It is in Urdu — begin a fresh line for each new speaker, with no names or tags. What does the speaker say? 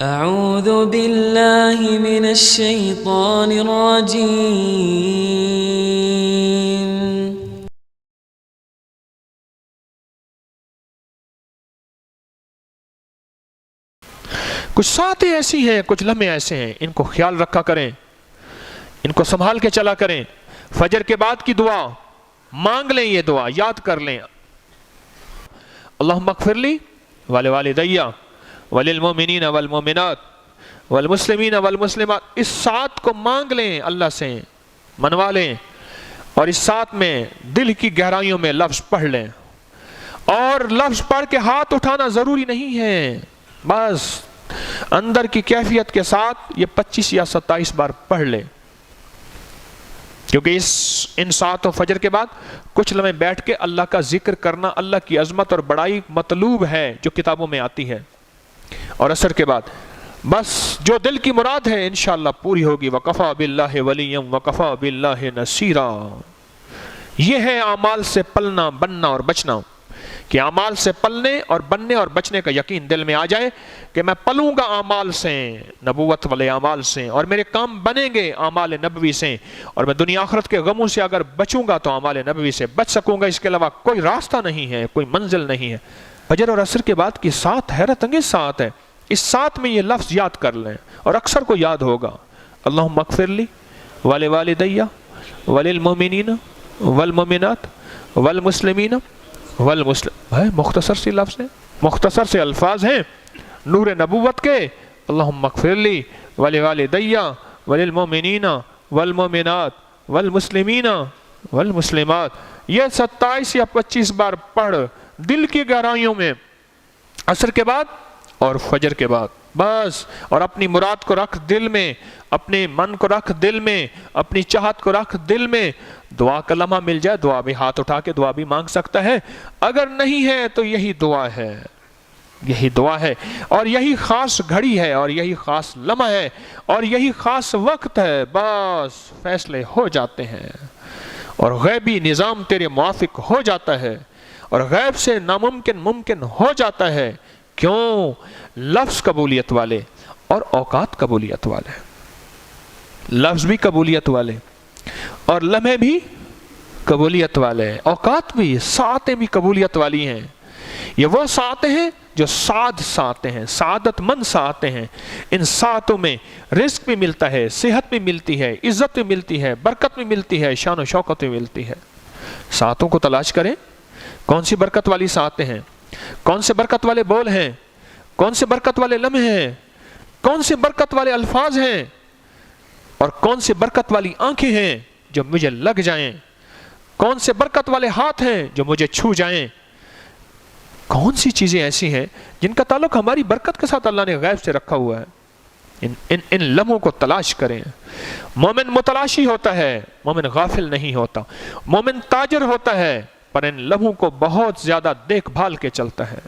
أعوذ بالله من الشيطان الرجيم.
کچھ ساتیں ایسی ہیں، کچھ لمحے ایسے ہیں، ان کو خیال رکھا کریں، ان کو سنبھال کے چلا کریں. فجر کے بعد کی دعا مانگ لیں، یہ دعا یاد کر لیں. اللہم اغفر لی ولوالدی وللمؤمنین والمؤمنات والمسلمین والمسلمات. اس ساتھ کو مانگ لیں، اللہ سے منوا لیں، اور اس ساتھ میں دل کی گہرائیوں میں لفظ پڑھ لیں. اور لفظ پڑھ کے ہاتھ اٹھانا ضروری نہیں ہے، بس اندر کی کیفیت کے ساتھ یہ 25 یا 27 بار پڑھ لیں. کیونکہ ان ساتوں فجر کے بعد کچھ لمحے بیٹھ کے اللہ کا ذکر کرنا، اللہ کی عظمت اور بڑائی مطلوب ہے جو کتابوں میں آتی ہے. اور عصر کے بعد بس جو دل کی مراد ہے انشاءاللہ پوری ہوگی. وَقَفَى بِاللَّهِ وَلِيًّا وَقَفَى بِاللَّهِ نَصِيرًا. یہ ہے اعمال سے پلنا، بننا اور بچنا، کہ اعمال سے پلنے اور بننے اور بچنے کا یقین دل میں آ جائے کہ میں پلوں گا اعمال سے، نبوت والے اعمال سے، اور میرے کام بنیں گے اعمال نبوی سے، اور میں دنیا آخرت کے غموں سے اگر بچوں گا تو اعمال نبوی سے بچ سکوں گا. اس کے علاوہ کوئی راستہ نہیں ہے، کوئی منزل نہیں ہے. فجر اور عصر کے بعد کی سات حیرت انگیز سات ہے. اس ساتھ میں یہ لفظ یاد کر لیں اور اکثر کو یاد ہوگا. اللہم اغفر لی ولوالدی وللمؤمنین والمؤمنات والمسلمین مختصر سی لفظ ہیں، مختصر سے الفاظ ہیں نور نبوت کے. اللہم اغفر لی ولوالدی وللمؤمنین والمؤمنات والمسلمین والمسلمات. یہ 27 یا 25 بار پڑھ دل کی گہرائیوں میں، عصر کے بعد اور فجر کے بعد بس. اور اپنی مراد کو رکھ دل میں، اپنے من کو رکھ دل میں، اپنی چاہت کو رکھ دل میں. دعا کا لمحہ مل جائے، دعا بھی ہاتھ اٹھا کے دعا بھی مانگ سکتا ہے. اگر نہیں ہے تو یہی دعا ہے، یہی دعا ہے، اور یہی خاص گھڑی ہے، اور یہی خاص لمحہ ہے، اور یہی خاص وقت ہے. بس فیصلے ہو جاتے ہیں اور غیبی نظام تیرے موافق ہو جاتا ہے، اور غیب سے ناممکن ممکن ہو جاتا ہے. کیوں؟ لفظ قبولیت والے اور اوقات قبولیت والے. لفظ بھی قبولیت والے اور لمحے بھی قبولیت والے، اوقات بھی، ساعتیں بھی قبولیت والی ہیں. یہ وہ ساعتیں ہیں جو ساعتیں ہیں، سعادت مند ساعتیں ہیں. ان ساعتوں میں رزق بھی ملتا ہے، صحت بھی ملتی ہے، عزت بھی ملتی ہے، برکت بھی ملتی ہے، شان و شوکت بھی ملتی ہے. ساعتوں کو تلاش کریں، کون سی برکت والی ساعتیں ہیں، کون سے برکت والے بول ہیں، کون سے برکت والے لمحے ہیں، کون سے برکت والے الفاظ ہیں، اور کون سے برکت والی آنکھیں ہیں جو مجھے لگ جائیں، کون سے برکت والے ہاتھ ہیں جو مجھے چھو جائیں. کون سی چیزیں ایسی ہیں جن کا تعلق ہماری برکت کے ساتھ اللہ نے غیب سے رکھا ہوا ہے. ان لمحوں کو تلاش کریں. مومن متلاشی ہوتا ہے، مومن غافل نہیں ہوتا. مومن تاجر ہوتا ہے، پر ان لمحوں کو بہت زیادہ دیکھ بھال کے چلتا ہے.